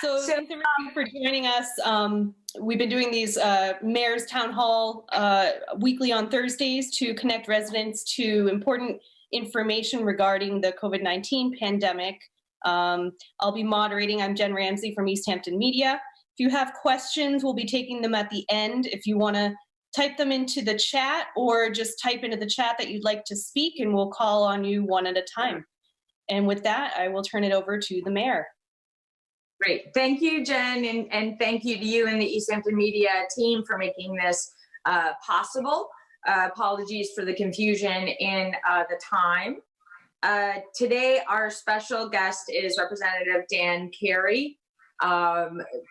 So thanks everybody for joining us. We've been doing these Mayor's Town Hall weekly on Thursdays to connect residents to important information regarding the COVID-19 pandemic. I'll be moderating. I'm Jen Ramsey from Easthampton Media. If you have questions, we'll be taking them at the end. If you want to type them into the chat or just type into the chat that you'd like to speak, and we'll call on you one at a time. And with that, I will turn it over to the mayor. Great. Thank you, Jen, and thank you to you and the Easthampton Media team for making this possible. Apologies for the confusion in the time. Today, our special guest is Representative Dan Carey.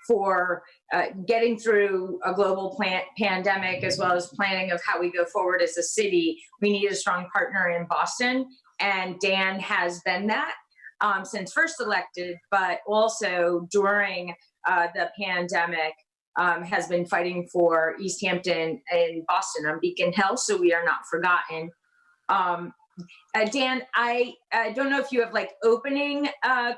For getting through a global pandemic, as well as planning of how we go forward as a city, we need a strong partner in Boston, and Dan has been that. Since first elected, but also during the pandemic, has been fighting for Easthampton and Boston on Beacon Hill, so we are not forgotten. Dan, I don't know if you have like opening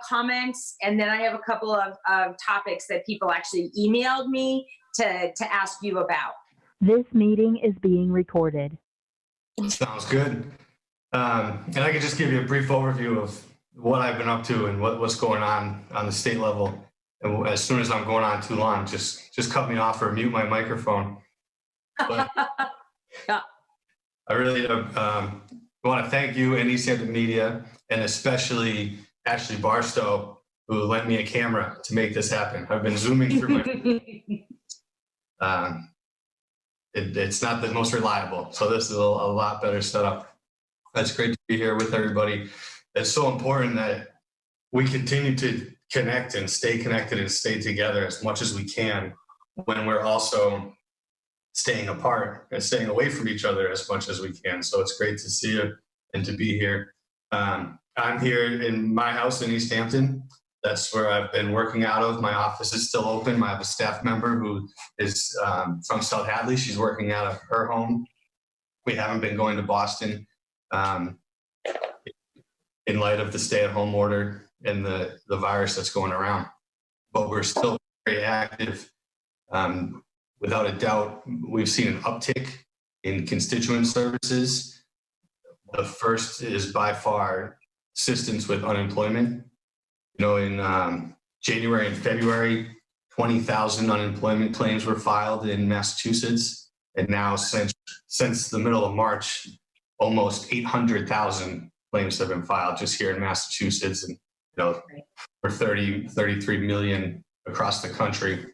comments, and then I have a couple of topics that people actually emailed me to ask you about. This meeting is being recorded. Sounds good. And I could just give you a brief overview of what I've been up to and what's going on the state level. And as soon as I'm going on too long, just cut me off or mute my microphone. But yeah. I really want to thank you and Easthampton Media, and especially Ashley Barstow, who lent me a camera to make this happen. I've been zooming through my it's not the most reliable, so this is a lot better setup. It's great to be here with everybody. It's so important that we continue to connect and stay connected and stay together as much as we can when we're also staying apart and staying away from each other as much as we can. So it's great to see you and to be here. I'm here in my house in Easthampton. That's where I've been working out of. My office is still open. I have a staff member who is from South Hadley. She's working out of her home. We haven't been going to Boston in light of the stay-at-home order and the virus that's going around. But we're still very active. Without a doubt, we've seen an uptick in constituent services. The first is by far assistance with unemployment. You know, in January and February, 20,000 unemployment claims were filed in Massachusetts. And now since the middle of March, almost 800,000 claims have been filed just here in Massachusetts, and for 33 million across the country.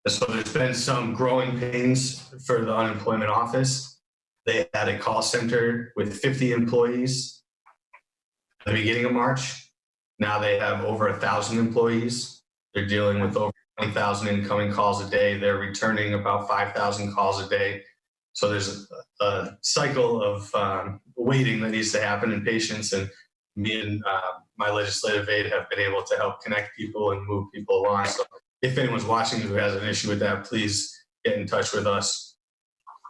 So there's been some growing pains for the unemployment office. They had a call center with 50 employees at the beginning of March. Now they have over 1,000 employees. They're dealing with over 20,000 incoming calls a day. They're returning about 5,000 calls a day. So there's a cycle of waiting that needs to happen and patience, and me and my legislative aide have been able to help connect people and move people along. So if anyone's watching who has an issue with that, please get in touch with us.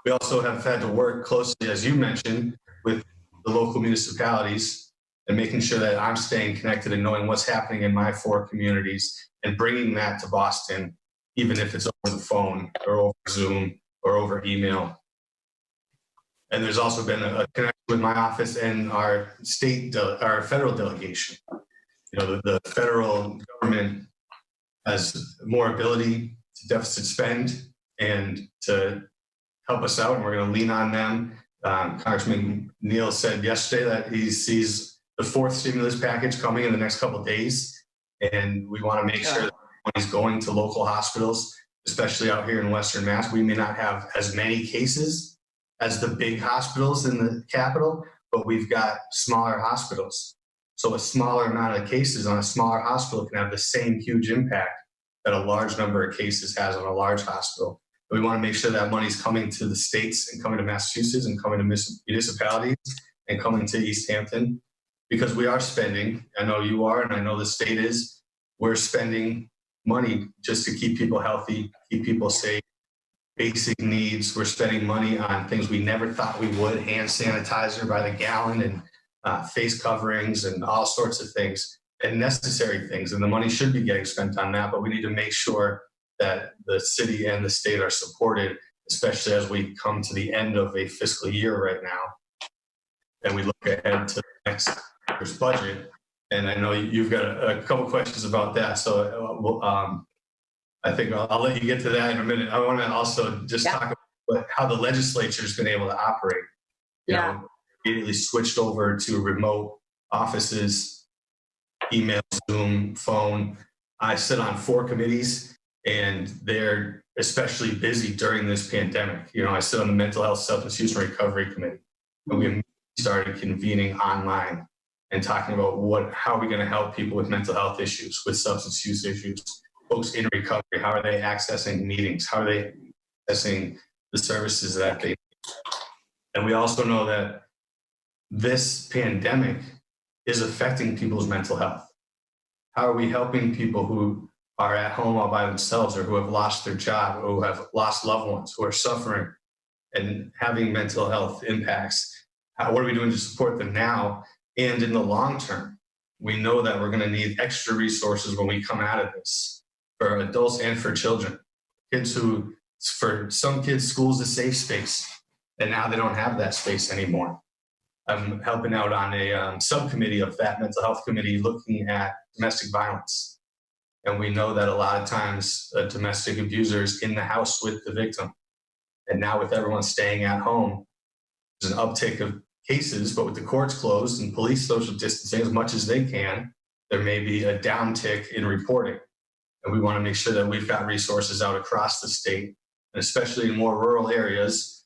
We also have had to work closely, as you mentioned, with the local municipalities and making sure that I'm staying connected and knowing what's happening in my 4 communities and bringing that to Boston, even if it's over the phone or over Zoom or over email. And there's also been a connection with my office and our our federal delegation. You know, the federal government has more ability to deficit spend and to help us out, and we're going to lean on them. Congressman Neal said yesterday that he sees the 4th stimulus package coming in the next couple of days, and we want to make sure that money's going to local hospitals, especially out here in Western Mass. We may not have as many cases as the big hospitals in the capital, but we've got smaller hospitals. So a smaller amount of cases on a smaller hospital can have the same huge impact that a large number of cases has on a large hospital. But we want to make sure that money's coming to the states and coming to Massachusetts and coming to municipalities and coming to Easthampton, because we are spending, I know you are, and I know the state is, we're spending money just to keep people healthy, keep people safe. Basic needs. We're spending money on things we never thought we would, hand sanitizer by the gallon and face coverings and all sorts of things. and necessary things, and the money should be getting spent on that, but we need to make sure that the city and the state are supported, especially as we come to the end of a fiscal year right now, and we look ahead to the next year's budget. And I know you've got a couple questions about that, so I think I'll let you get to that in a minute. I want to also just talk about how the legislature's been able to operate. You know, immediately switched over to remote offices, email, Zoom, phone. I sit on 4 committees, and they're especially busy during this pandemic. You know, I sit on the Mental Health, Substance Use, and Recovery Committee, and we started convening online and talking about how are we going to help people with mental health issues, with substance use issues, folks in recovery. How are they accessing meetings? How are they accessing the services that they need? And we also know that this pandemic is affecting people's mental health. How are we helping people who are at home all by themselves, or who have lost their job, or who have lost loved ones, who are suffering and having mental health impacts? What are we doing to support them now and in the long term? We know that we're going to need extra resources when we come out of this, for adults and for children. For some kids, school's a safe space, and now they don't have that space anymore. I'm helping out on a subcommittee of that mental health committee looking at domestic violence. And we know that a lot of times a domestic abuser is in the house with the victim. And now with everyone staying at home, there's an uptick of cases, but with the courts closed and police social distancing as much as they can, there may be a downtick in reporting. And we want to make sure that we've got resources out across the state, and especially in more rural areas,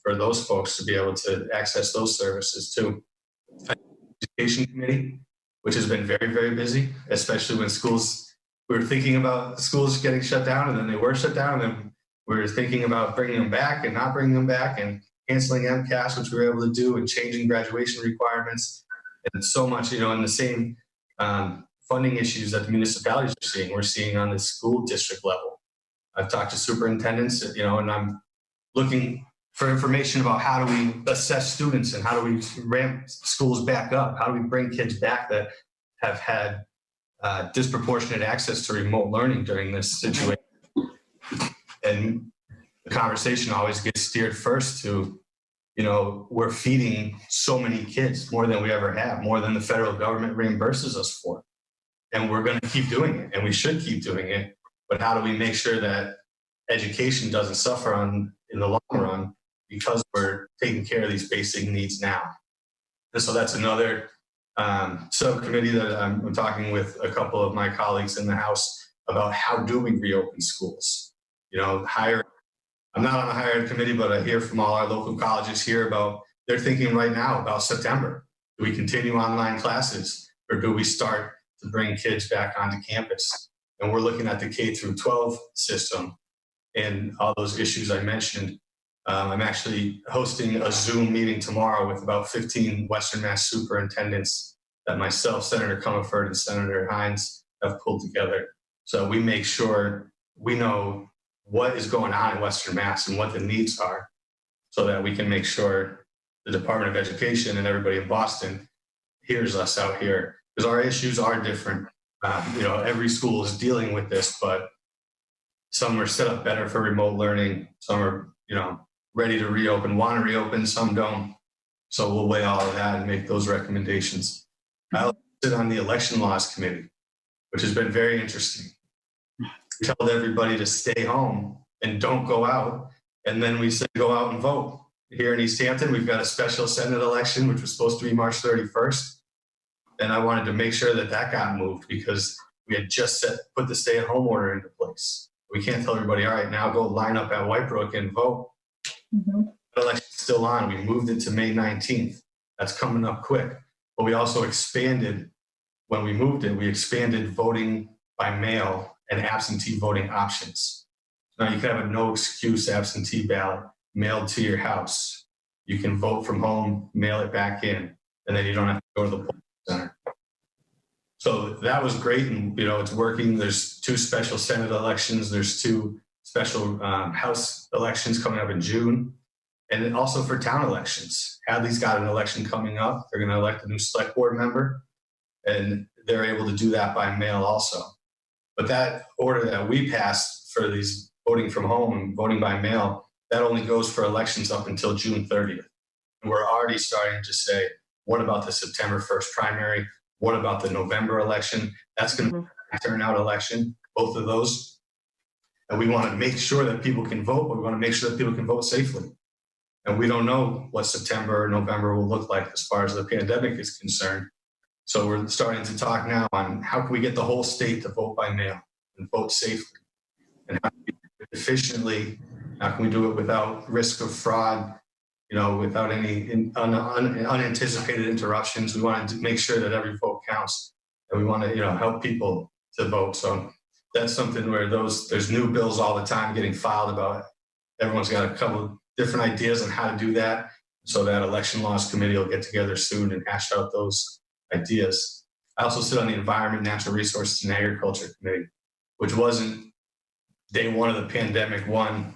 for those folks to be able to access those services too. Education committee, which has been very, very busy, especially when we were thinking about schools getting shut down, and then they were shut down, and then we were thinking about bringing them back and not bringing them back, and canceling MCAS, which we were able to do, and changing graduation requirements, and so much, in the same funding issues that the municipalities are seeing, we're seeing on the school district level. I've talked to superintendents, and I'm looking for information about how do we assess students, and how do we ramp schools back up? How do we bring kids back that have had disproportionate access to remote learning during this situation? And the conversation always gets steered first to, we're feeding so many kids, more than we ever have, more than the federal government reimburses us for. And we're going to keep doing it, and we should keep doing it. But how do we make sure that education doesn't suffer in the long run, because we're taking care of these basic needs now? And so that's another subcommittee that I'm talking with a couple of my colleagues in the House about. How do we reopen schools? I'm not on the higher ed committee, but I hear from all our local colleges here about, they're thinking right now about September. Do we continue online classes, or do we start to bring kids back onto campus? And we're looking at the K through 12 system and all those issues I mentioned. I'm actually hosting a Zoom meeting tomorrow with about 15 Western Mass superintendents that myself, Senator Comerford, and Senator Hines have pulled together. So we make sure we know what is going on in Western Mass and what the needs are, so that we can make sure the Department of Education and everybody in Boston hears us out here, because our issues are different. Every school is dealing with this, but some are set up better for remote learning. Some are, ready to reopen, want to reopen, some don't. So we'll weigh all of that and make those recommendations. I'll sit on the Election Laws Committee, which has been very interesting. We told everybody to stay home and don't go out, and then we said go out and vote. Here in Easthampton, we've got a special Senate election, which was supposed to be March 31st. And I wanted to make sure that got moved, because we had just put the stay-at-home order into place. We can't tell everybody, all right, now go line up at Whitebrook and vote. Mm-hmm. The election's still on. We moved it to May 19th. That's coming up quick. But we also expanded, when we moved it, we expanded voting by mail and absentee voting options. Now you can have a no excuse absentee ballot mailed to your house. You can vote from home, mail it back in, and then you don't have to go to the polling center. So that was great, and it's working. There's 2 special Senate elections. There's 2 special House elections coming up in June, and then also for town elections. Hadley's got an election coming up. They're going to elect a new select board member, and they're able to do that by mail also. But that order that we passed for these voting from home and voting by mail, that only goes for elections up until June 30th. And we're already starting to say, what about the September 1st primary? What about the November election? That's going to be a turnout election, both of those. And we want to make sure that people can vote, but we want to make sure that people can vote safely. And we don't know what September or November will look like as far as the pandemic is concerned. So we're starting to talk now on how can we get the whole state to vote by mail and vote safely, and how can we do it efficiently. How can we do it without risk of fraud, without any unanticipated interruptions. We want to make sure that every vote counts, and we want to help people to vote. So that's something where there's new bills all the time getting filed about it. Everyone's got a couple of different ideas on how to do that. So that election laws committee will get together soon and hash out those ideas. I also sit on the Environment, Natural Resources, and Agriculture Committee, which wasn't day one of the pandemic one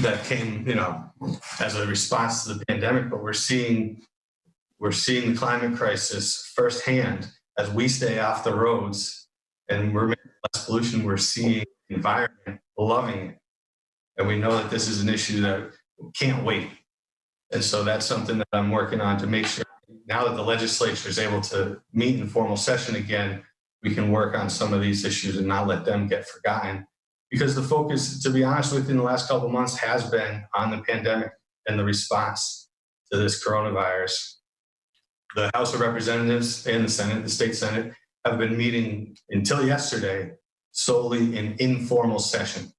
that came, as a response to the pandemic, but we're seeing the climate crisis firsthand as we stay off the roads and we're making less pollution. We're seeing the environment loving it. And we know that this is an issue that can't wait. And so that's something that I'm working on to make sure now that the legislature is able to meet in formal session again, we can work on some of these issues and not let them get forgotten. Because the focus, to be honest with you, in the last couple of months has been on the pandemic and the response to this coronavirus. The House of Representatives and the Senate, the state Senate, have been meeting until yesterday solely in informal session.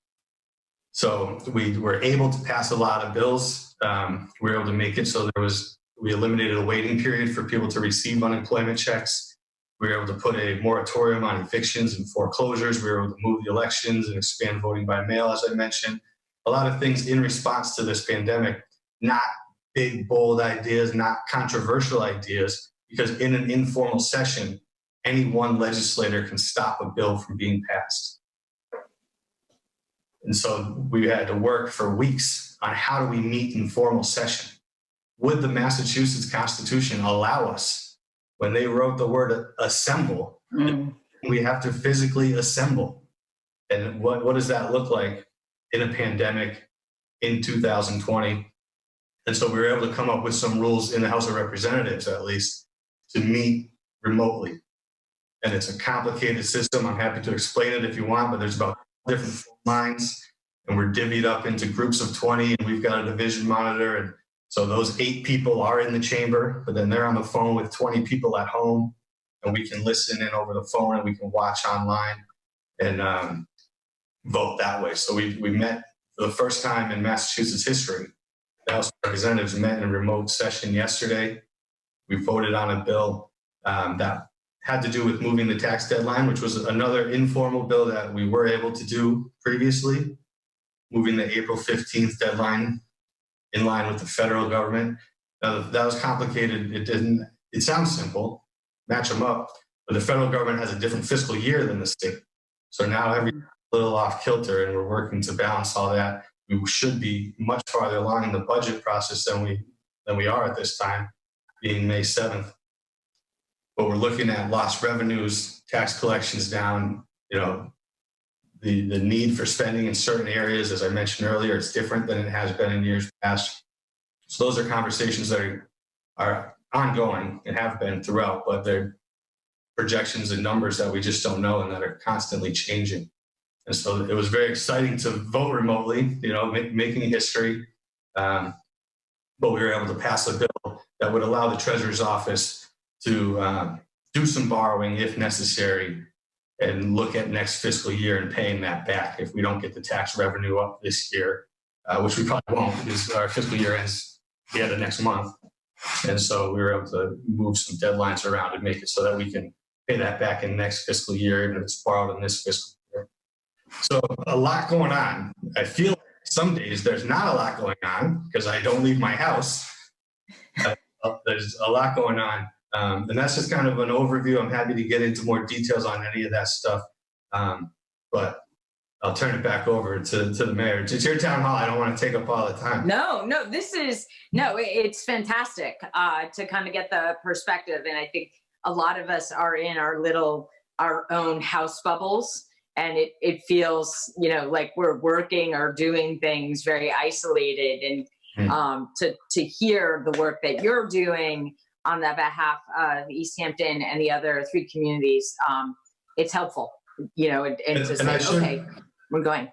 So we were able to pass a lot of bills. We were able to make it so we eliminated a waiting period for people to receive unemployment checks. We were able to put a moratorium on evictions and foreclosures. We were able to move the elections and expand voting by mail, as I mentioned. A lot of things in response to this pandemic, not big, bold ideas, not controversial ideas, because in an informal session, any one legislator can stop a bill from being passed. And so we had to work for weeks on how do we meet in formal session. Would the Massachusetts Constitution allow us, when they wrote the word assemble, we have to physically assemble? And what does that look like in a pandemic in 2020? And so we were able to come up with some rules in the House of Representatives, at least, to meet remotely. And it's a complicated system. I'm happy to explain it if you want, but there's about different phone lines, and we're divvied up into groups of 20, and we've got a division monitor. And so those 8 people are in the chamber, but then they're on the phone with 20 people at home, and we can listen in over the phone and we can watch online and vote that way. So we met for the first time in Massachusetts history. The House of Representatives met in remote session yesterday. We voted on a bill that had to do with moving the tax deadline, which was another informal bill that we were able to do previously, moving the April 15th deadline in line with the federal government. That was complicated. It sounds simple, match them up, but the federal government has a different fiscal year than the state. So now everything's a little off kilter, and we're working to balance all that. We should be much farther along in the budget process than we are at this time, being May 7th. But we're looking at lost revenues, tax collections down, the need for spending in certain areas, as I mentioned earlier, it's different than it has been in years past. So those are conversations that are ongoing and have been throughout, but they're projections and numbers that we just don't know and that are constantly changing. And so it was very exciting to vote remotely, making history. But we were able to pass a bill that would allow the Treasurer's Office to do some borrowing if necessary and look at next fiscal year and paying that back if we don't get the tax revenue up this year, which we probably won't because our fiscal year ends the end of next month. And so we were able to move some deadlines around and make it so that we can pay that back in next fiscal year, even if it's borrowed in this fiscal year. So a lot going on. I feel some days there's not a lot going on because I don't leave my house. There's a lot going on. And that's just kind of an overview. I'm happy to get into more details on any of that stuff. But I'll turn it back over to the mayor. It's your town hall. I don't want to take up all the time. It's fantastic to kind of get the perspective. And I think a lot of us are in our own house bubbles, and it feels, like we're working or doing things very isolated. And to hear the work that you're doing on the behalf of Easthampton and the other 3 communities, it's helpful, and to say, okay, we're going.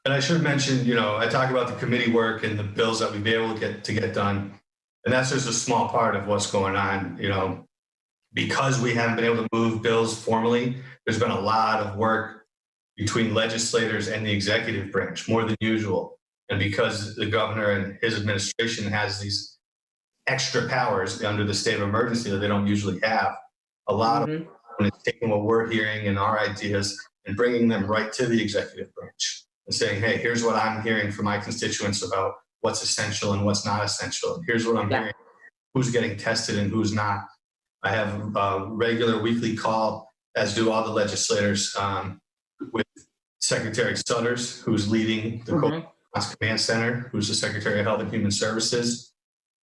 And I should mention, I talk about the committee work and the bills that we've been able to get done. And that's just a small part of what's going on, because we haven't been able to move bills formally. There's been a lot of work between legislators and the executive branch, more than usual. And because the governor and his administration has these extra powers under the state of emergency that they don't usually have, a lot of it's taking what we're hearing and our ideas and bringing them right to the executive branch and saying, hey, here's what I'm hearing from my constituents about what's essential and what's not essential. Here's what I'm hearing, who's getting tested and who's not. I have a regular weekly call, as do all the legislators, with Secretary Sutters, who's leading the COVID Command Center, who's the Secretary of Health and Human Services.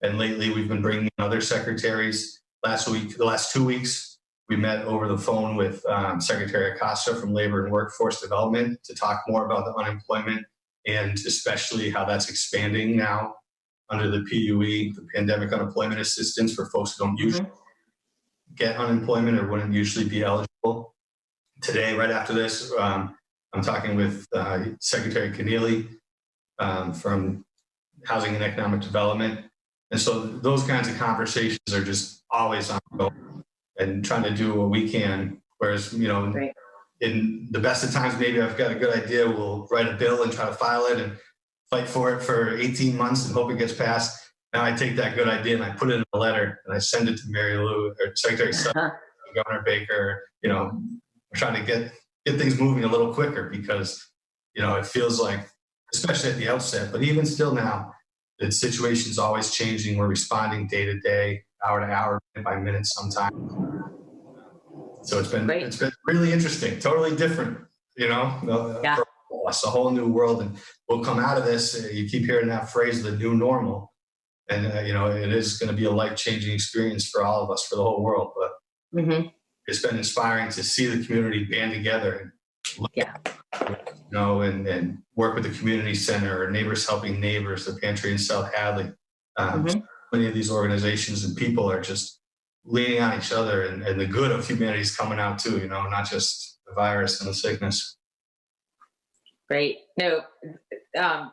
And lately we've been bringing in other secretaries. The last 2 weeks, we met over the phone with Secretary Acosta from Labor and Workforce Development to talk more about the unemployment and especially how that's expanding now under the PUE, the Pandemic Unemployment Assistance, for folks who don't usually get unemployment or wouldn't usually be eligible. Today, right after this, I'm talking with Secretary Keneally from Housing and Economic Development. And so those kinds of conversations are just always ongoing and trying to do what we can. Whereas, in the best of times, maybe I've got a good idea, we'll write a bill and try to file it and fight for it for 18 months and hope it gets passed. Now I take that good idea and I put it in a letter and I send it to Mary Lou or Secretary Sutter, Governor Baker. We're trying to get things moving a little quicker because, it feels like, especially at the outset, but even still now, the situation's always changing. We're responding day to day, hour to hour, minute by minute sometimes. So it's been really interesting, totally different, for us, a whole new world. And we'll come out of this. You keep hearing that phrase, the new normal. And, it is going to be a life-changing experience for all of us, for the whole world. But it's been inspiring to see the community band together and and work with the community center or Neighbors Helping Neighbors, the pantry in South Hadley. Many of these organizations and people are just leaning on each other, and the good of humanity is coming out too, not just the virus and the sickness. Great. No,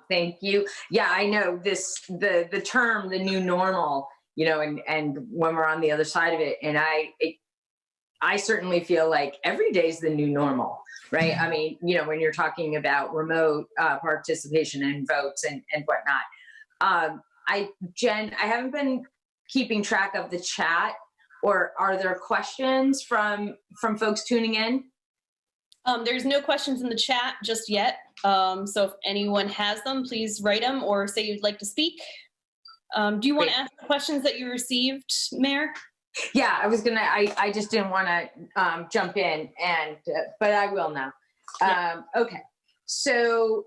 thank you. Yeah, I know the term, the new normal, and when we're on the other side of it, and I certainly feel like every day is the new normal, right? I mean, when you're talking about remote participation and votes and whatnot. Jen, I haven't been keeping track of the chat, or are there questions from folks tuning in? There's no questions in the chat just yet. So if anyone has them, please write them or say you'd like to speak. Do you want to ask the questions that you received, Mayor? Yeah, I just didn't want to jump in, but I will now. Okay, so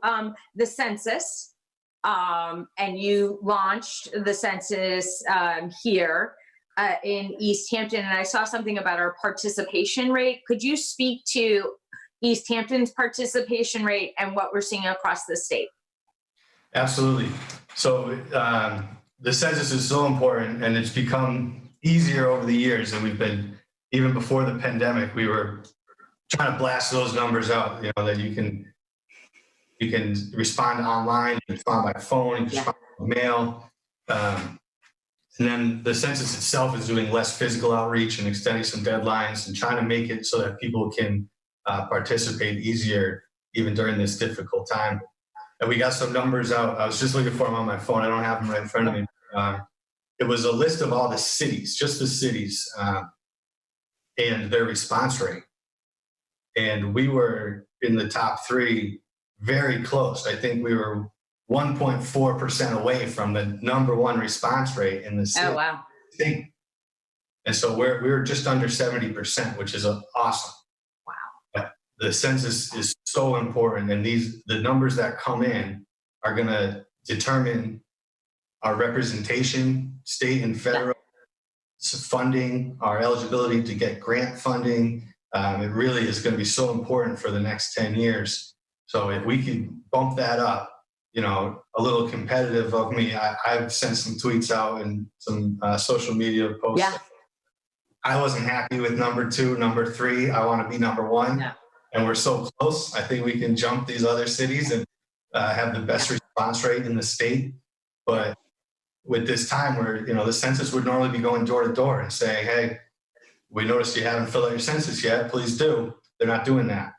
the census, and you launched the census here in Easthampton, and I saw something about our participation rate. Could you speak to Easthampton's participation rate and what we're seeing across the state? Absolutely. So the census is so important, and it's become easier over the years. And we've been, even before the pandemic, we were trying to blast those numbers out, that you can respond online, you can respond by phone, you can respond by mail. And then the census itself is doing less physical outreach and extending some deadlines and trying to make it so that people can participate easier, even during this difficult time. And we got some numbers out. I was just looking for them on my phone. I don't have them right in front of me. It was a list of all the cities, just the cities, and their response rate. And we were in the top 3, very close. I think we were 1.4% away from the #1 response rate in the city. Oh, wow. And so we're just under 70%, which is awesome. Wow. But the census is so important, and the numbers that come in are going to determine our representation, state and federal, funding, our eligibility to get grant funding. It really is going to be so important for the next 10 years. So if we could bump that up, you know, a little competitive of me, I've sent some tweets out and some social media posts. Yeah. I wasn't happy with number 2, number 3. I want to be number 1. Yeah. And we're so close. I think we can jump these other cities and have the best response rate in the state. But with this time where, you know, the census would normally be going door to door and saying, hey, we noticed you haven't filled out your census yet, please do. They're not doing that.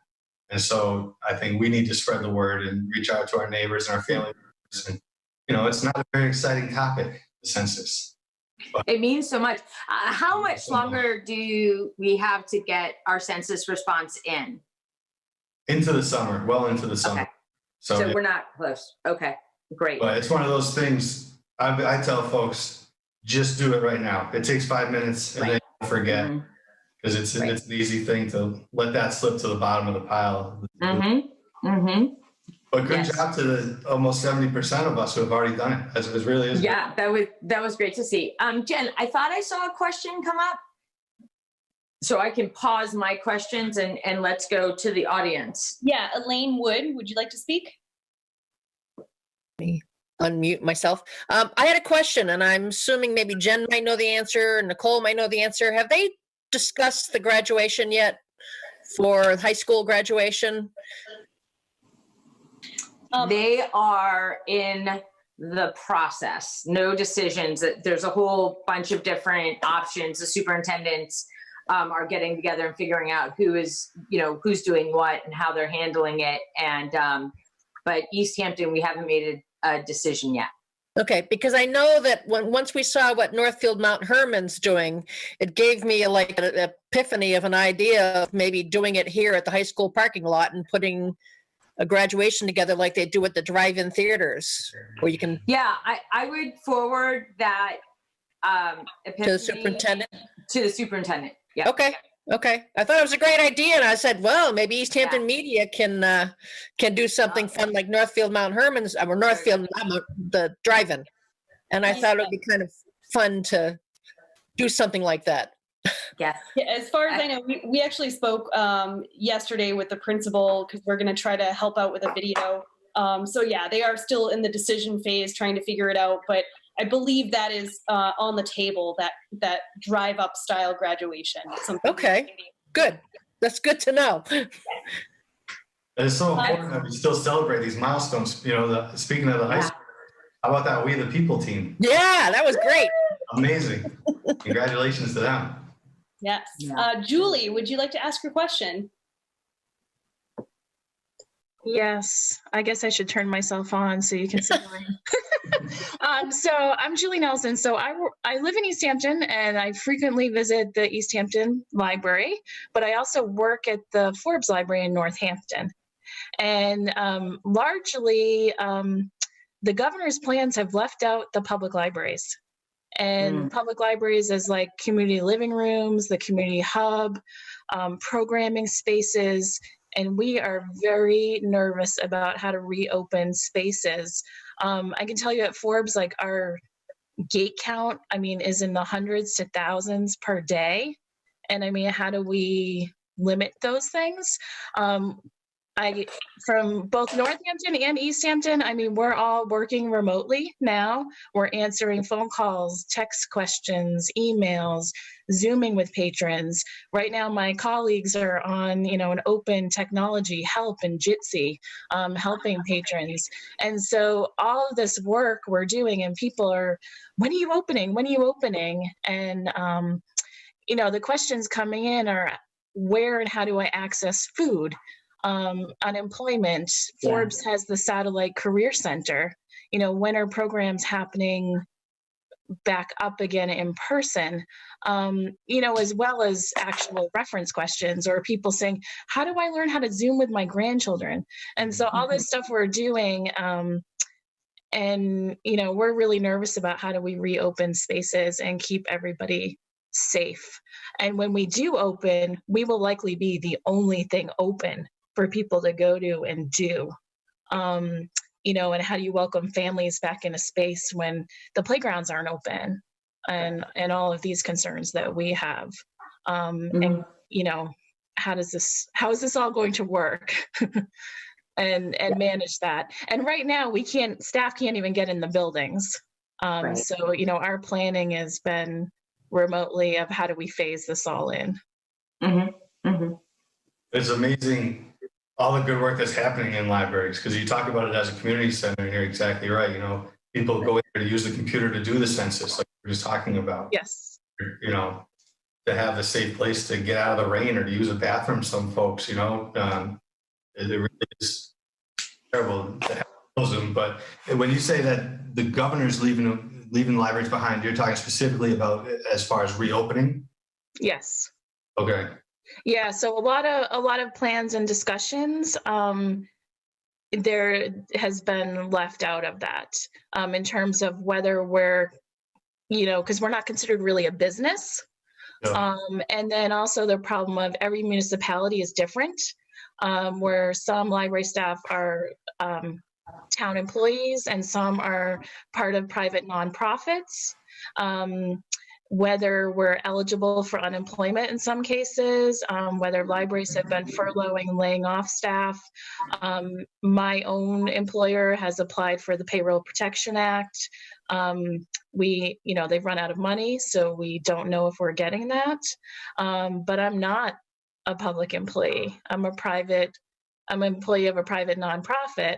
And so I think we need to spread the word and reach out to our neighbors and our family members. And, you know, it's not a very exciting topic, the census. But it means so much. How much longer do we have to get our census response in? Into the summer, well into the summer. Okay. So So we're not close. Okay, great. but it's one of those things, I tell folks, just do it right now. It takes 5 minutes and then you forget. Mhm. Because it's Right. an easy thing to let that slip to the bottom of the pile. But good Yes. job to the almost 70% of us who have already done it. It really is. Yeah, that was great to see. Jen, I thought I saw a question come up. So I can pause my questions and let's go to the audience. Yeah, Elaine Wood, would you like to speak? Unmute myself. I had a question, and I'm assuming maybe Jen might know the answer, and Nicole might know the answer. Have they discussed the graduation yet for high school graduation? They are in the process. No decisions. There's a whole bunch of different options. The superintendents are getting together and figuring out who's doing what and how they're handling it. And but Easthampton, we haven't made a decision yet. Okay, because I know that once we saw what Northfield Mount Herman's doing, it gave me an epiphany of an idea of maybe doing it here at the high school parking lot and putting a graduation together like they do at the drive-in theaters, where you can. Yeah, I would forward that epiphany To the superintendent? To the superintendent. Yeah. Okay. I thought it was a great idea, and I said, well, maybe Easthampton Media can do something fun like Northfield Mount Herman's, or Northfield, the drive-in. And I thought it would be kind of fun to do something like that. Yeah. Yeah, as far as I know, we actually spoke yesterday with the principal because we're going to try to help out with a video. So yeah, they are still in the decision phase trying to figure it out, but I believe that is on the table, that drive-up style graduation. Okay, good. That's good to know. It's so important that we still celebrate these milestones. You know, speaking of the high school, how about that We the People team? Yeah, that was great. Amazing. Congratulations to them. Yes. Yeah. Julie, would you like to ask your question? Yes, I guess I should turn myself on so you can see mine. So I'm Julie Nelson. So I live in Easthampton and I frequently visit the Easthampton Library, but I also work at the Forbes Library in Northampton. And largely, the governor's plans have left out the public libraries. And public libraries as like community living rooms, the community hub, programming spaces. And we are very nervous about how to reopen spaces. I can tell you at Forbes, like our gate count, is in the hundreds to thousands per day. And how do we limit those things? From both Northampton and Easthampton, we're all working remotely now. We're answering phone calls, text questions, emails, Zooming with patrons. Right now, my colleagues are on, an open technology help in Jitsi, helping patrons. And so all of this work we're doing, and people are, when are you opening? When are you opening? And, the questions coming in are, where and how do I access food? Unemployment. Forbes has the Satellite Career Center. When are programs happening back up again in person? As well as actual reference questions or people saying, how do I learn how to Zoom with my grandchildren? And so all this stuff we're doing, and we're really nervous about how do we reopen spaces and keep everybody safe. And when we do open, we will likely be the only thing open for people to go to and do. And how do you welcome families back in a space when the playgrounds aren't open? and all of these concerns that we have. Mhm. And, you know, how is this all going to work? and manage that. And right now staff can't even get in the buildings. Right. So, you know, our planning has been remotely of how do we phase this all in. It's amazing all the good work that's happening in libraries, because you talk about it as a community center, and you're exactly right. You know, people go in there to use the computer to do the census, like we were just talking about. Yes. You know, to have a safe place to get out of the rain or to use a bathroom. Some folks, you know, it really is terrible to have them. But when you say that the governor's leaving libraries behind, you're talking specifically about as far as reopening? Yes. Okay. Yeah. So a lot of plans and discussions, there has been left out of that, in terms of whether we're, you know, because we're not considered really a business. Yeah. And then also the problem of every municipality is different, where some library staff are town employees and some are part of private nonprofits. Whether we're eligible for unemployment in some cases, whether libraries have been furloughing and laying off staff. My own employer has applied for the Payroll Protection Act. They've run out of money, so we don't know if we're getting that. But I'm not a public employee. I'm an employee of a private nonprofit,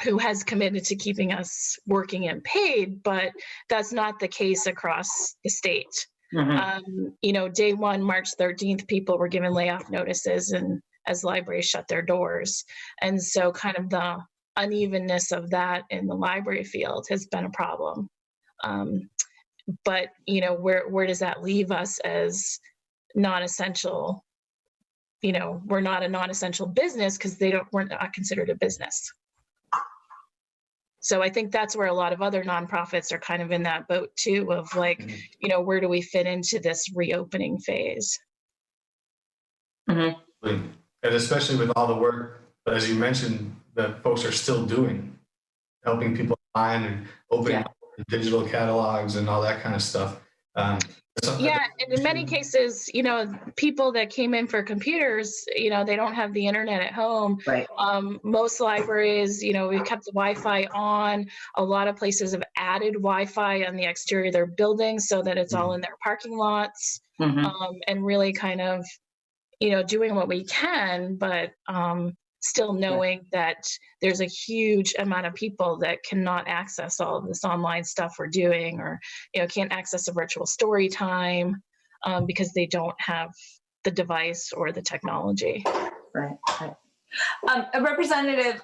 who has committed to keeping us working and paid, but that's not the case across the state. You know, day one, March 13th, people were given layoff notices and as libraries shut their doors. And so kind of the unevenness of that in the library field has been a problem. But, you know, where does that leave us as non-essential? You know, we're not a non-essential business because we're not considered a business. So I think that's where a lot of other nonprofits are kind of in that boat too, of like, you know, where do we fit into this reopening phase? And especially with all the work, as you mentioned, that folks are still doing, helping people online and opening up digital catalogs and all that kind of stuff. Yeah, and in many cases, you know, people that came in for computers, you know, they don't have the internet at home. Right. Most libraries, you know, we've kept the Wi-Fi on. A lot of places have added Wi-Fi on the exterior of their buildings so that it's all in their parking lots, and really kind of, you know, doing what we can, but still knowing that there's a huge amount of people that cannot access all of this online stuff we're doing, or, you know, can't access a virtual story time because they don't have the device or the technology. Right. A representative,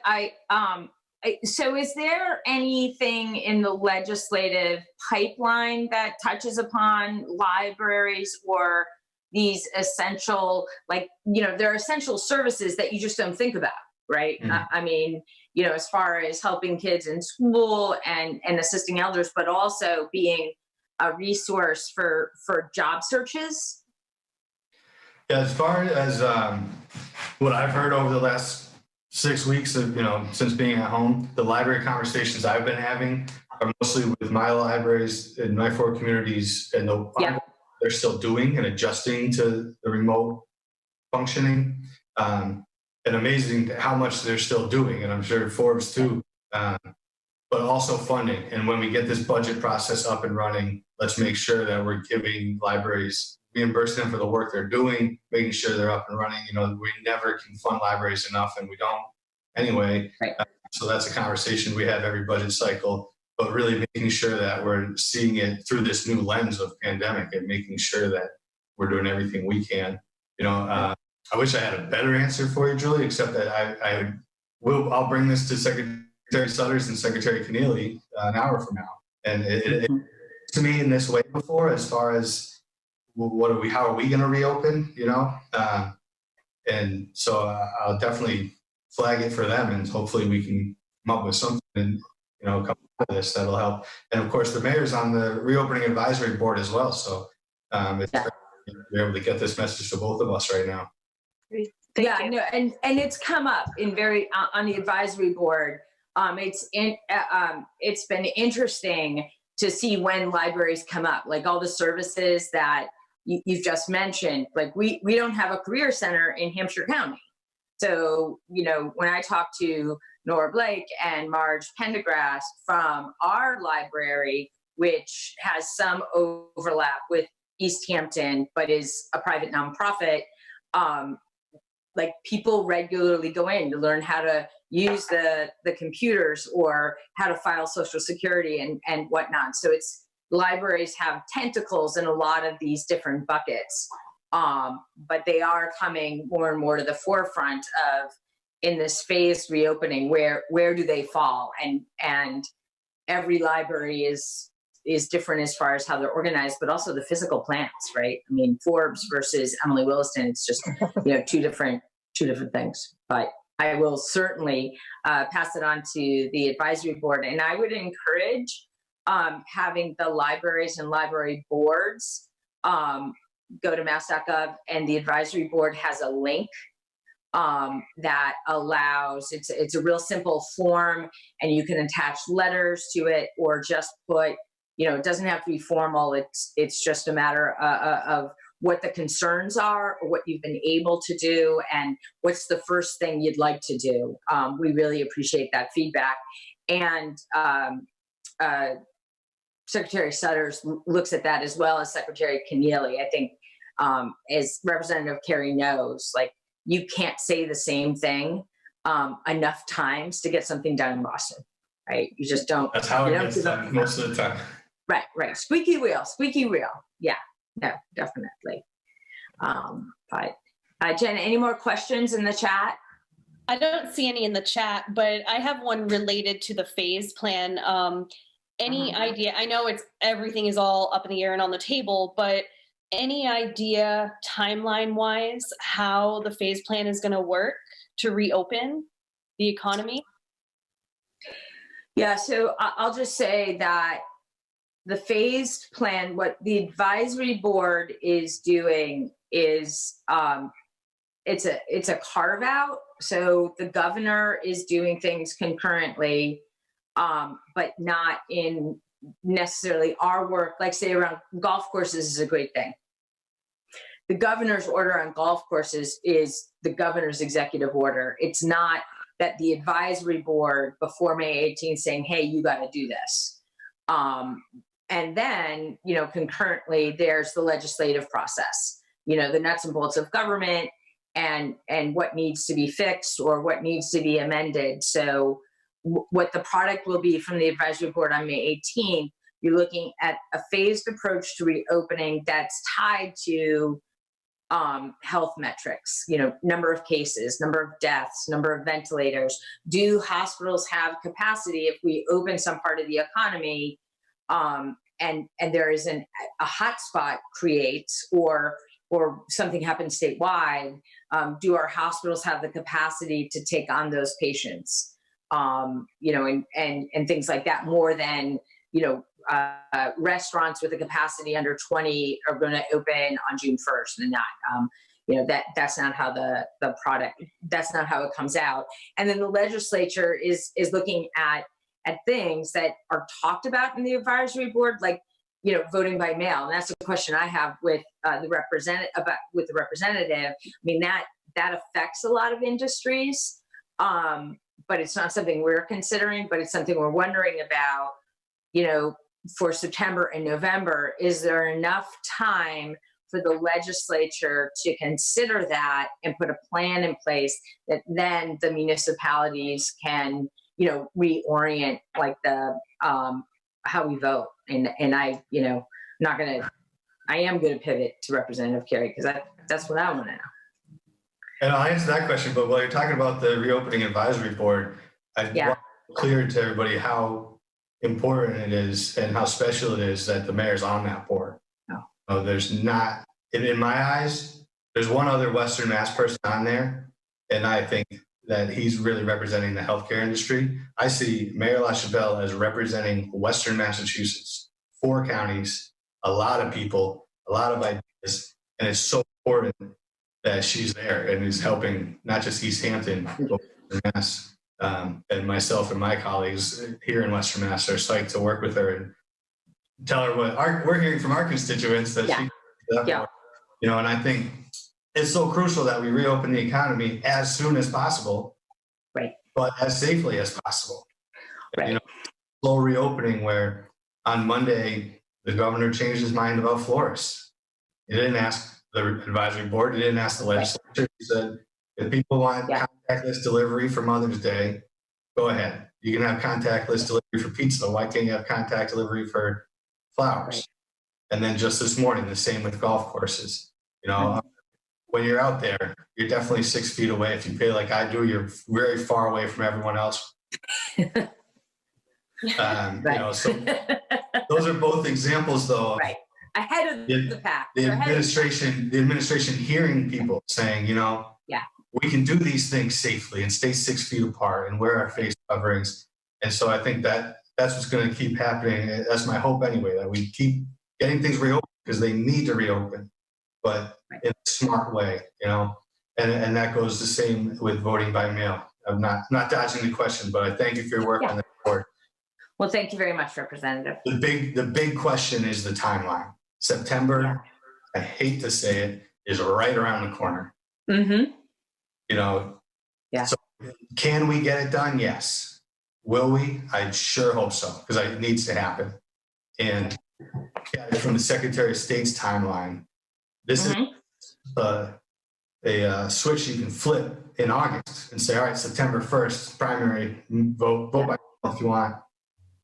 so is there anything in the legislative pipeline that touches upon libraries or these essential, like, you know, there are essential services that you just don't think about, right? I mean, you know, as far as helping kids in school and assisting elders, but also being a resource for job searches? Yeah, as far as what I've heard over the last 6 weeks of, you know, since being at home, the library conversations I've been having are mostly with my libraries in my 4 communities, and they're still doing and adjusting to the remote functioning, and amazing how much they're still doing. And I'm sure Forbes too, but also funding. And when we get this budget process up and running, let's make sure that we're giving libraries, reimbursing them for the work they're doing, making sure they're up and running. You know, we never can fund libraries enough, and we don't anyway. Right. So that's a conversation we have every budget cycle. But really making sure that we're seeing it through this new lens of pandemic and making sure that we're doing everything we can. You know, I wish I had a better answer for you, Julie, except that I'll bring this to Secretary Sutters and Secretary Keneally an hour from now. And it to me in this way before, as far as how are we going to reopen, you know? And so I'll definitely flag it for them, and hopefully we can come up with something and, you know, come up with this that'll help. And of course, the mayor's on the reopening advisory board as well. So it's we're able to get this message to both of us right now. Thank you. No, and it's come up in on the advisory board. It's been interesting to see when libraries come up, like all the services that you've just mentioned. Like we don't have a career center in Hampshire County. So, you know, when I talk to Nora Blake and Marge Pendergrass from our library, which has some overlap with Easthampton, but is a private nonprofit, like people regularly go in to learn how to use the computers or how to file Social Security and whatnot. So it's, libraries have tentacles in a lot of these different buckets, but they are coming more and more to the forefront of, in this phased reopening, where do they fall? And every library is different as far as how they're organized, but also the physical plans, right? I mean, Forbes versus Emily Williston, it's just, you know, two different things. But I will certainly pass it on to the advisory board, and I would encourage having the libraries and library boards go to mass.gov, and the advisory board has a link that allows, it's a real simple form, and you can attach letters to it, or just put, you know, it doesn't have to be formal. It's just a matter of what the concerns are, or what you've been able to do, and what's the first thing you'd like to do. We really appreciate that feedback. And Secretary Sutters looks at that, as well as Secretary Keneally. I think, as Representative Carey knows, like, you can't say the same thing enough times to get something done in Boston, right? You just don't. That's how it gets done most of the time. Right. Squeaky wheel. Yeah, no, definitely. But Jen, any more questions in the chat? I don't see any in the chat, but I have one related to the phase plan. Any idea? I know everything is all up in the air and on the table, but any idea timeline-wise how the phase plan is going to work to reopen the economy? Yeah, so I'll just say that the phased plan, what the advisory board is doing is it's a carve out. So the governor is doing things concurrently, but not in necessarily our work. Like, say, around golf courses is a great thing. The governor's order on golf courses is the governor's executive order. It's not that the advisory board before May 18th saying, hey, you got to do this. And then, you know, concurrently, there's the legislative process, you know, the nuts and bolts of government, and what needs to be fixed or what needs to be amended. So what the product will be from the advisory board on May 18th, you're looking at a phased approach to reopening that's tied to health metrics, you know, number of cases, number of deaths, number of ventilators. Do hospitals have capacity if we open some part of the economy and there is a hotspot creates or something happens statewide? Do our hospitals have the capacity to take on those patients? You know, and things like that, more than, you know, restaurants with a capacity under 20 are going to open on June 1st and not, you know, that's not how the product, that's not how it comes out. And then the legislature is looking at things that are talked about in the advisory board, like, you know, voting by mail. And that's a question I have with the representative. I mean, that affects a lot of industries, but it's not something we're considering, but it's something we're wondering about, you know, for September and November. Is there enough time for the legislature to consider that and put a plan in place that then the municipalities can, you know, reorient, like the how we vote? And I, you know, I am going to pivot to Representative Carey, because that's what I want to know. And I'll answer that question, but while you're talking about the reopening advisory board, I want to clear to everybody how important it is and how special it is that the mayor's on that board. There's not, in my eyes, there's one other Western Mass person on there, and I think that he's really representing the healthcare industry. I see Mayor LaChapelle as representing Western Massachusetts, 4 counties, a lot of people, a lot of ideas, and it's so important that she's there and is helping not just Easthampton, but Western Mass. And myself and my colleagues here in Western Mass are psyched to work with her tell her what we're hearing from our constituents that Yeah. Yeah. And I think it's so crucial that we reopen the economy as soon as possible, Right. but as safely as possible. Right. Slow reopening where on Monday, the governor changed his mind about florists. He didn't ask the advisory board. He didn't ask the legislature. He said, if people want contactless delivery for Mother's Day, go ahead. You can have contactless delivery for pizza. Why can't you have contact delivery for flowers? Right. And then just this morning, the same with golf courses. When you're out there, you're definitely 6 feet away. If you pay like I do, you're very far away from everyone else. So those are both examples, though. Right. Ahead of the pack. The administration hearing people saying, we can do these things safely and stay 6 feet apart and wear our face coverings. And so I think that's what's going to keep happening. That's my hope anyway, that we keep getting things reopened because they need to reopen, but in a smart way, and that goes the same with voting by mail. I'm not dodging the question, but I thank you for your work on the board. Well, thank you very much, Representative. The big question is the timeline. September, I hate to say it, is right around the corner. Mm-hmm. So can we get it done? Yes. Will we? I sure hope so, because it needs to happen. And from the Secretary of State's timeline, this is a switch you can flip in August and say, all right, September 1st, primary, vote by mail if you want.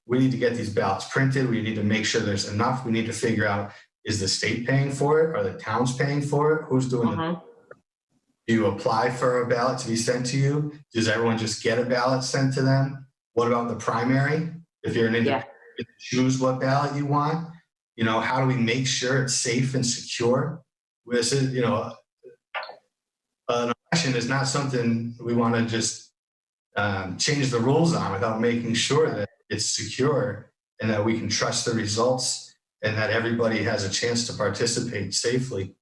We need to get these ballots printed. We need to make sure there's enough. We need to figure out, is the state paying for it? Are the towns paying for it? Who's doing it? Do you apply for a ballot to be sent to you? Does everyone just get a ballot sent to them? What about the primary? If you're an independent, choose what ballot you want. How do we make sure it's safe and secure? This is, an election is not something we want to just change the rules on without making sure that it's secure and that we can trust the results and that everybody has a chance to participate safely.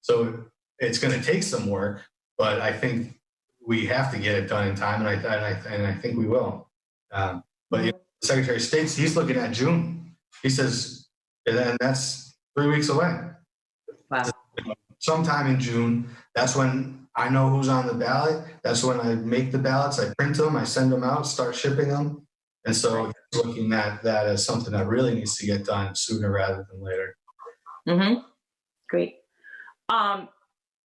So it's going to take some work, but I think we have to get it done in time, and I think we will. But the Secretary of State, he's looking at June. He says, and that's 3 weeks away. Wow. Sometime in June, that's when I know who's on the ballot. That's when I make the ballots, I print them, I send them out, start shipping them. And so he's looking at that as something that really needs to get done sooner rather than later. Mm-hmm. Great.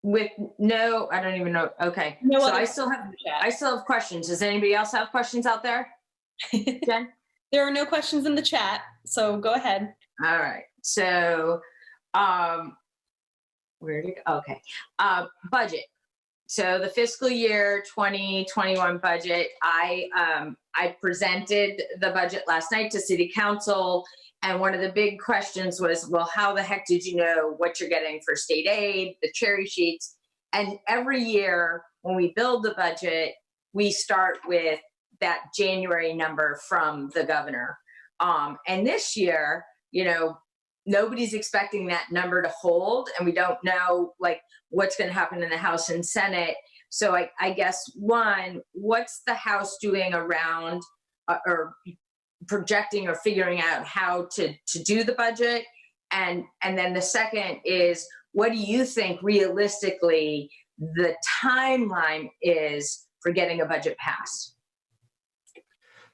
With no, I don't even know. Okay. So I still have questions. Does anybody else have questions out there? Jen? There are no questions in the chat, so go ahead. All right. So, where did it go? Okay. Budget. So the fiscal year 2021 budget, I presented the budget last night to City Council, and one of the big questions was, well, how the heck did you know what you're getting for state aid, the cherry sheets? And every year when we build the budget, we start with that January number from the governor. And this year, nobody's expecting that number to hold, and we don't know what's going to happen in the House and Senate. So I guess one, what's the House doing around or projecting or figuring out how to do the budget? And then the second is, what do you think realistically the timeline is for getting a budget passed?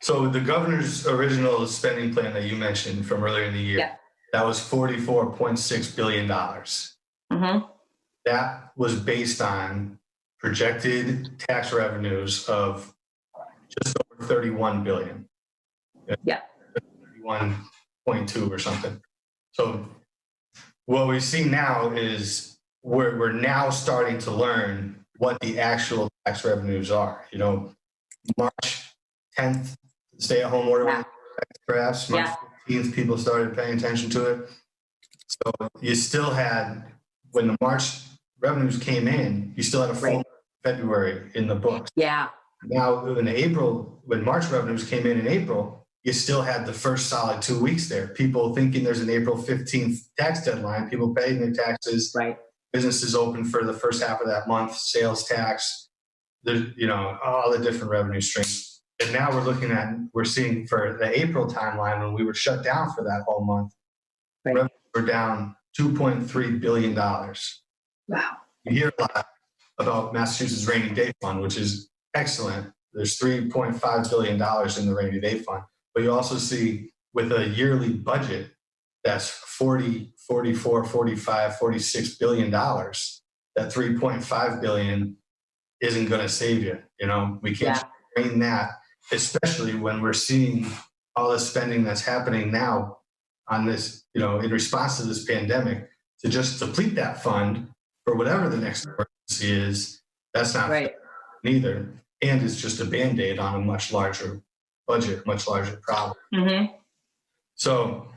So the governor's original spending plan that you mentioned from earlier in the year, that was $44.6 billion. Mm-hmm. That was based on projected tax revenues of just over 31 billion. Yeah. 31.2 or something. So what we see now is we're now starting to learn what the actual tax revenues are. March 10th, stay-at-home order, perhaps. March 15th, people started paying attention to it. So you still had, when the March revenues came in, you still had a full February in the books. Yeah. Now in April, when March revenues came in April, you still had the first solid 2 weeks there. People thinking there's an April 15th tax deadline, people paying their taxes. Right. Businesses open for the first half of that month, sales tax, there's, all the different revenue streams. And now we're seeing for the April timeline when we were shut down for that whole month, Right. revenues were down $2.3 billion. Wow. You hear a lot about Massachusetts rainy day fund, which is excellent. There's $3.5 billion in the rainy day fund, but you also see with a yearly budget that's 40, 44, 45, 46 billion dollars, that 3.5 billion isn't going to save you. You know, we can't drain that, especially when we're seeing all the spending that's happening now on this, you know, in response to this pandemic, to just deplete that fund for whatever the next emergency is. That's not Right. neither. And it's just a Band-Aid on a much larger budget, much larger problem. Mm-hmm. So,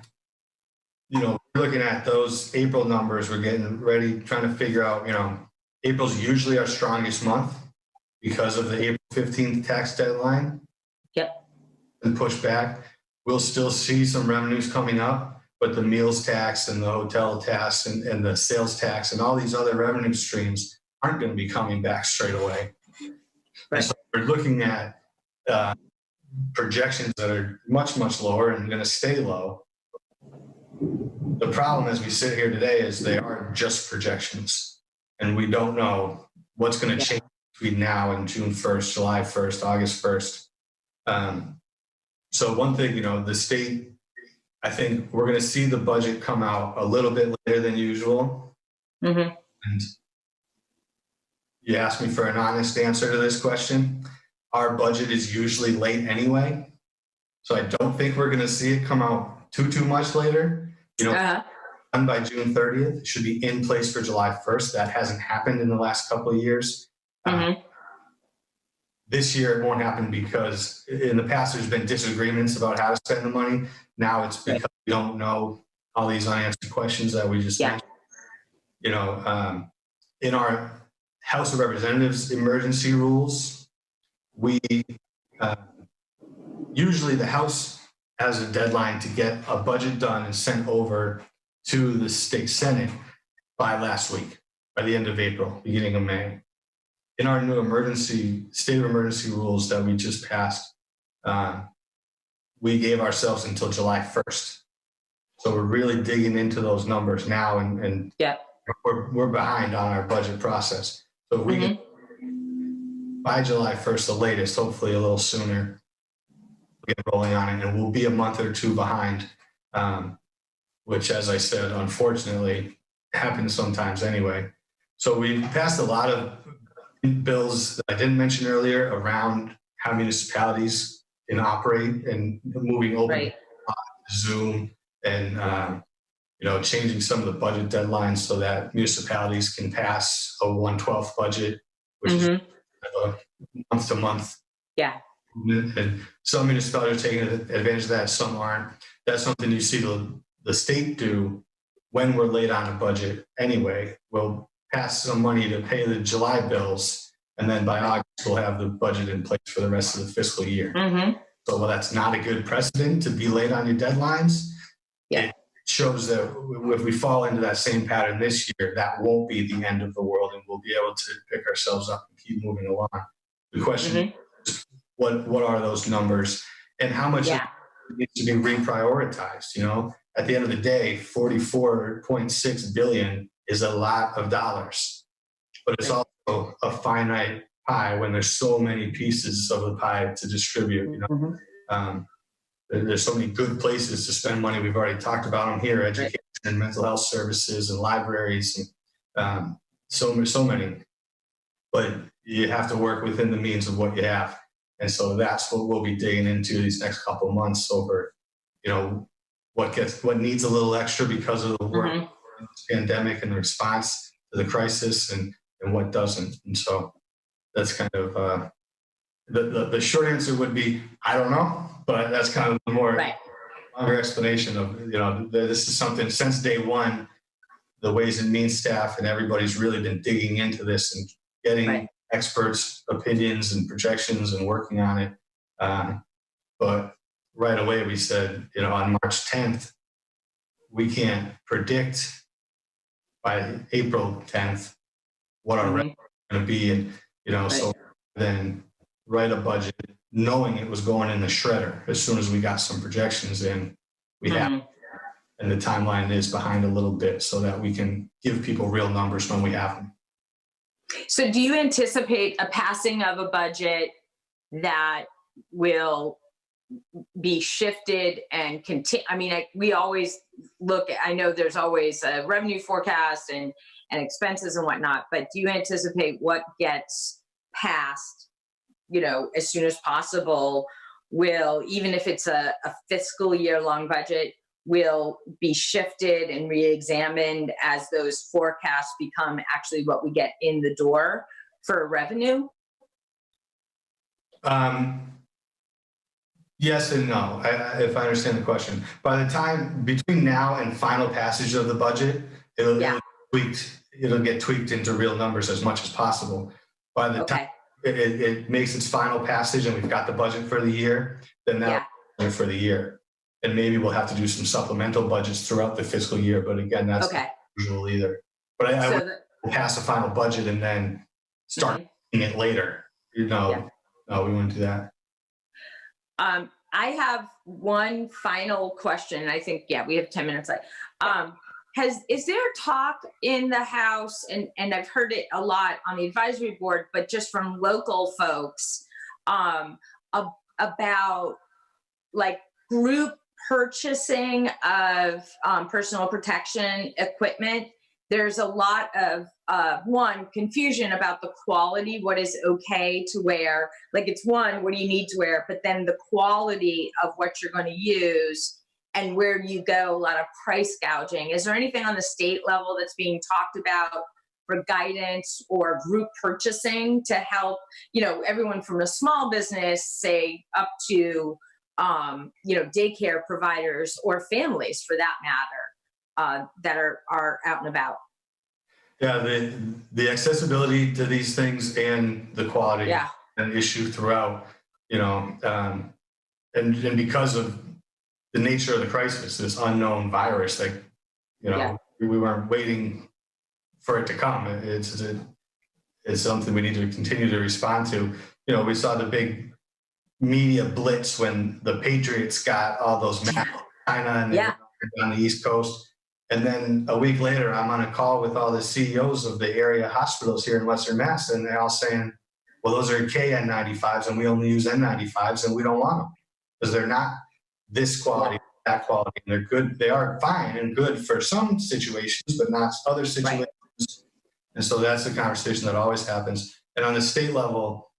you know, we're looking at those April numbers, we're getting ready, trying to figure out, you know, April's usually our strongest month because of the April 15th tax deadline. Yep. And push back. We'll still see some revenues coming up, but the meals tax and the hotel tax and the sales tax and all these other revenue streams aren't going to be coming back straight away. Right. So we're looking at projections that are much, much lower and going to stay low. The problem as we sit here today is they are just projections, and we don't know what's going to change between now and June 1st, July 1st, August 1st. So one thing, you know, the state, I think we're going to see the budget come out a little bit later than usual. Mm-hmm. And you asked me for an honest answer to this question. Our budget is usually late anyway. So I don't think we're going to see it come out too much later. You know, done by June 30th. It should be in place for July 1st. That hasn't happened in the last couple of years. Mm-hmm. This year it won't happen because in the past there's been disagreements about how to spend the money. Now it's because we don't know all these unanswered questions that we just mentioned. You know, in our House of Representatives emergency rules, we usually the House has a deadline to get a budget done and sent over to the state Senate by last week, by the end of April, beginning of May. In our new state of emergency rules that we just passed, we gave ourselves until July 1st. So we're really digging into those numbers now, and we're behind on our budget process. So if we get by July 1st, the latest, hopefully a little sooner, we'll get rolling on it, and we'll be a month or two behind, which, as I said, unfortunately happens sometimes anyway. So we passed a lot of bills that I didn't mention earlier around how municipalities can operate and moving open Zoom and you know, changing some of the budget deadlines so that municipalities can pass a 1/12 budget, which is a month to month. Yeah. And some municipalities are taking advantage of that, some aren't. That's something you see the state do when we're late on a budget anyway. We'll pass some money to pay the July bills, and then by August we'll have the budget in place for the rest of the fiscal year. So while that's not a good precedent to be late on your deadlines, it shows that if we fall into that same pattern this year, that won't be the end of the world, and we'll be able to pick ourselves up and keep moving along. The question is, what are those numbers, and how much needs to be reprioritized? You know, at the end of the day, 44.6 billion is a lot of dollars, but it's also a finite pie when there's so many pieces of the pie to distribute. You know, there's so many good places to spend money. We've already talked about them here: education and mental health services and libraries, and so many. But you have to work within the means of what you have, and so that's what we'll be digging into these next couple of months over, you know, what needs a little extra because of the work, pandemic and the response to the crisis, and what doesn't. And so that's kind of the short answer would be, I don't know, but that's kind of the more longer explanation of, you know, this is something since day one, the Ways and Means staff and everybody's really been digging into this and getting experts' opinions and projections and working on it. But right away we said, you know, on March 10th, we can't predict by April 10th what our revenue is going to be. And, you know, so then write a budget, knowing it was going in the shredder as soon as we got some projections in. We have, and the timeline is behind a little bit so that we can give people real numbers when we have them. So do you anticipate a passing of a budget that will be shifted and continue? I mean, we always look at, I know there's always a revenue forecast and expenses and whatnot, but do you anticipate what gets passed, you know, as soon as possible will, even if it's a fiscal year long budget, will be shifted and re-examined as those forecasts become actually what we get in the door for revenue? Yes and no, if I understand the question. By the time between now and final passage of the budget, it'll get tweaked into real numbers as much as possible. By the time it makes its final passage and we've got the budget for the year, then now for the year. And maybe we'll have to do some supplemental budgets throughout the fiscal year. But again, that's not usual either. But I would pass a final budget and then start doing it later. You know, no, we wouldn't do that. I have one final question. I think, we have 10 minutes left. Is there talk in the House, and I've heard it a lot on the advisory board, but just from local folks, about like group purchasing of personal protection equipment? There's a lot of confusion about the quality, what is okay to wear. Like it's what do you need to wear, but then the quality of what you're going to use and where you go, a lot of price gouging. Is there anything on the state level that's being talked about for guidance or group purchasing to help, you know, everyone from a small business, say, up to, you know, daycare providers or families for that matter, that are out and about? Yeah, the accessibility to these things and the quality an issue throughout, you know, and because of the nature of the crisis, this unknown virus, like, you know, we weren't waiting for it to come. It's something we need to continue to respond to. You know, we saw the big media blitz when the Patriots got all those masks from China and on the East Coast. And then a week later, I'm on a call with all the CEOs of the area hospitals here in Western Mass, and they're all saying, well, those are KN95s and we only use N95s and we don't want them because they're not this quality, that quality. And they're good. They are fine and good for some situations, but not other situations. Right. And so that's the conversation that always happens. And on the state level,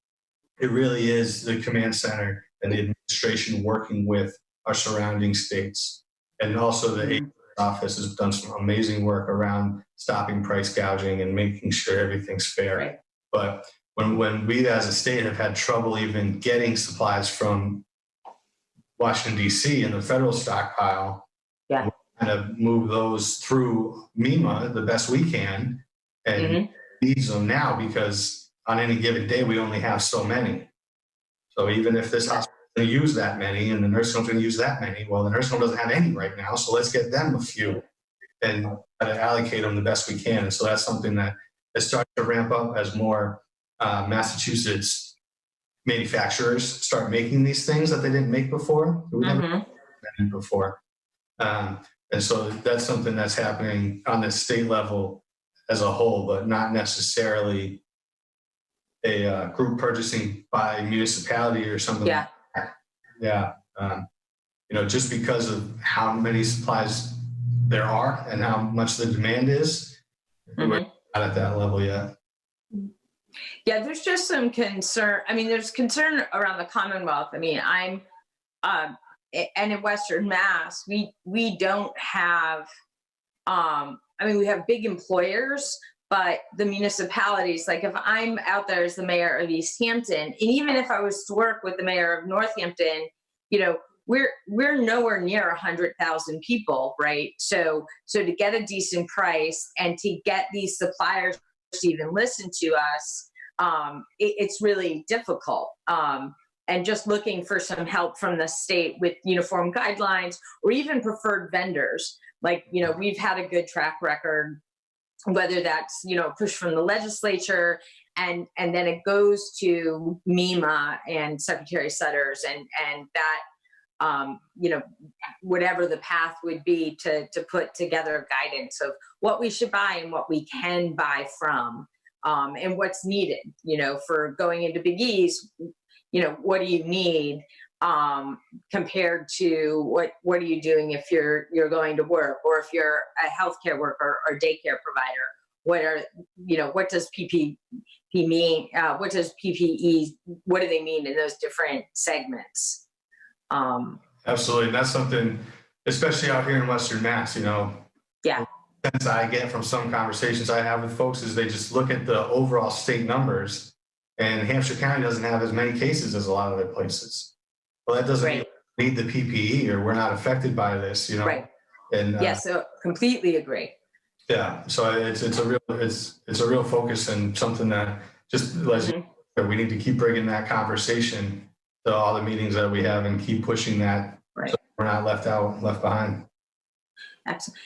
it really is the command center and the administration working with our surrounding states. And also the office has done some amazing work around stopping price gouging and making sure everything's fair. Right. But when we as a state have had trouble even getting supplies from Washington, D.C. and the federal stockpile, we kind of move those through MEMA the best we can and needs them now because on any given day, we only have so many. So even if this hospital is going to use that many and the nursing home's going to use that many, well, the nursing home doesn't have any right now. So let's get them a few and try to allocate them the best we can. And so that's something that has started to ramp up as more Massachusetts manufacturers start making these things that they didn't make before. We never did before. And so that's something that's happening on the state level as a whole, but not necessarily a group purchasing by municipality or something. Like that. You know, just because of how many supplies there are and how much the demand is, we're not at that level yet. Yeah, there's just some concern. I mean, there's concern around the Commonwealth. I mean, I'm, and in Western Mass, we don't have, I mean, we have big employers, but the municipalities, like if I'm out there as the mayor of Easthampton, and even if I was to work with the mayor of Northampton, you know, we're nowhere near 100,000 people, right? So to get a decent price and to get these suppliers to even listen to us, it's really difficult. And just looking for some help from the state with uniform guidelines or even preferred vendors. Like, you know, we've had a good track record, whether that's, you know, push from the legislature and then it goes to MEMA and Secretary Sutters, and that, you know, whatever the path would be to put together guidance of what we should buy and what we can buy from, and what's needed, you know, for going into Big E's, you know, what do you need, compared to what are you doing if you're going to work, or if you're a healthcare worker or daycare provider? What are, you know, what does PPE mean? What does PPE, what do they mean in those different segments? Absolutely. And that's something, especially out here in Western Mass, you know, Yeah. sense I get from some conversations I have with folks is they just look at the overall state numbers, and Hampshire County doesn't have as many cases as a lot of other places. Well, that doesn't mean we need the PPE or we're not affected by this, you know? Right. And Yes, so completely agree. yeah, so it's a real focus, and something that just that we need to keep bringing that conversation to all the meetings that we have and keep pushing that, so we're not left behind. Excellent.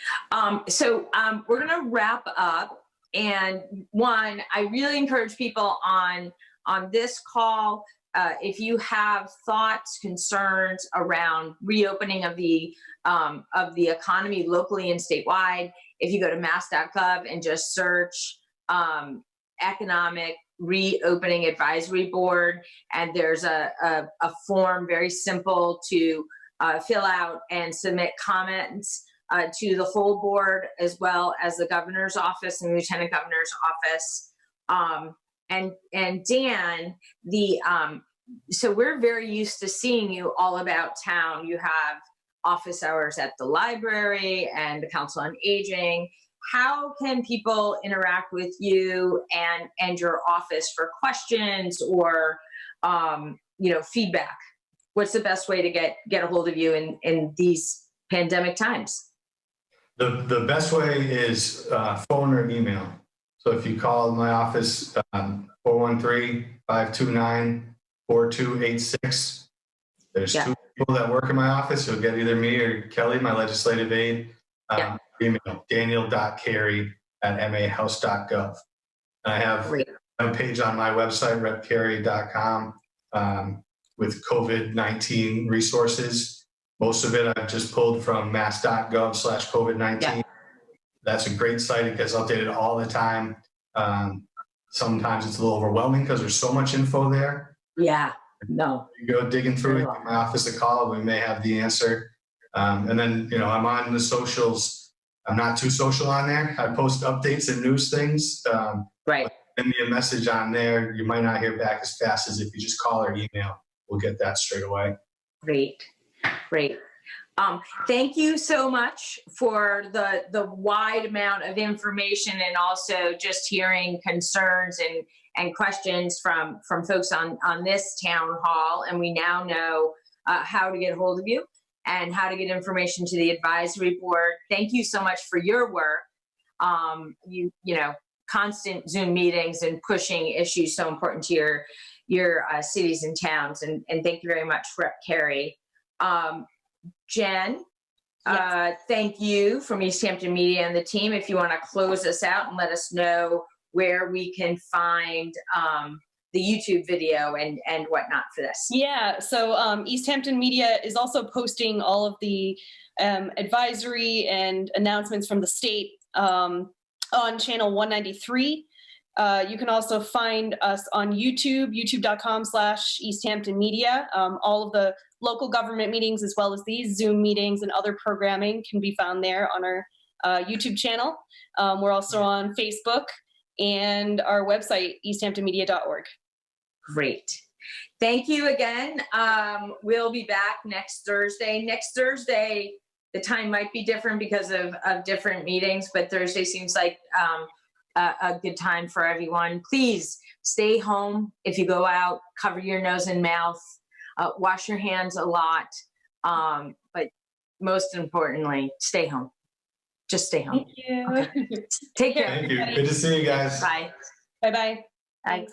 So we're going to wrap up. And one, I really encourage people on this call, if you have thoughts, concerns around reopening of the economy locally and statewide, if you go to mass.gov and just search economic reopening advisory board, and there's a form, very simple to fill out and submit comments to the full board, as well as the governor's office and lieutenant governor's office. And Dan, so we're very used to seeing you all about town. You have office hours at the library and the Council on Aging. How can people interact with you and your office for questions or, you know, feedback? What's the best way to get a hold of you in these pandemic times? The best way is phone or email. So if you call my office, 413-529-4286. There's two people that work in my office. You'll get either me or Kelly, my legislative aide. Email daniel.carey@mahouse.gov. And I have a page on my website, repcarey.com, with COVID-19 resources. Most of it I've just pulled from mass.gov/COVID-19. Yeah. That's a great site. It gets updated all the time. Sometimes it's a little overwhelming because there's so much info there. Yeah, no. You go digging through it, give my office a call, we may have the answer. And then, you know, I'm on the socials. I'm not too social on there. I post updates and news things. Send me a message on there. You might not hear back as fast as if you just call or email. We'll get that straight away. Great. Thank you so much for the wide amount of information, and also just hearing concerns and questions from folks on this town hall. And we now know how to get a hold of you and how to get information to the advisory board. Thank you so much for your work. You know, constant Zoom meetings and pushing issues so important to your cities and towns. And thank you very much, Rep Carey. Jen, thank you from Easthampton Media and the team. If you want to close us out and let us know where we can find the YouTube video and whatnot for this. Yeah, so Easthampton Media is also posting all of the advisory and announcements from the state on channel 193. You can also find us on YouTube, youtube.com/Easthampton Media. All of the local government meetings, as well as these Zoom meetings and other programming, can be found there on our YouTube channel. We're also on Facebook and our website, easthamptonmedia.org. Great. Thank you again. We'll be back next Thursday. Next Thursday, the time might be different because of different meetings, but Thursday seems like a good time for everyone. Please stay home. If you go out, cover your nose and mouth, wash your hands a lot. But most importantly, stay home. Just stay home. Thank you. Okay. Take care. Thank you. Good to see you guys. Bye. Bye-bye. Thanks.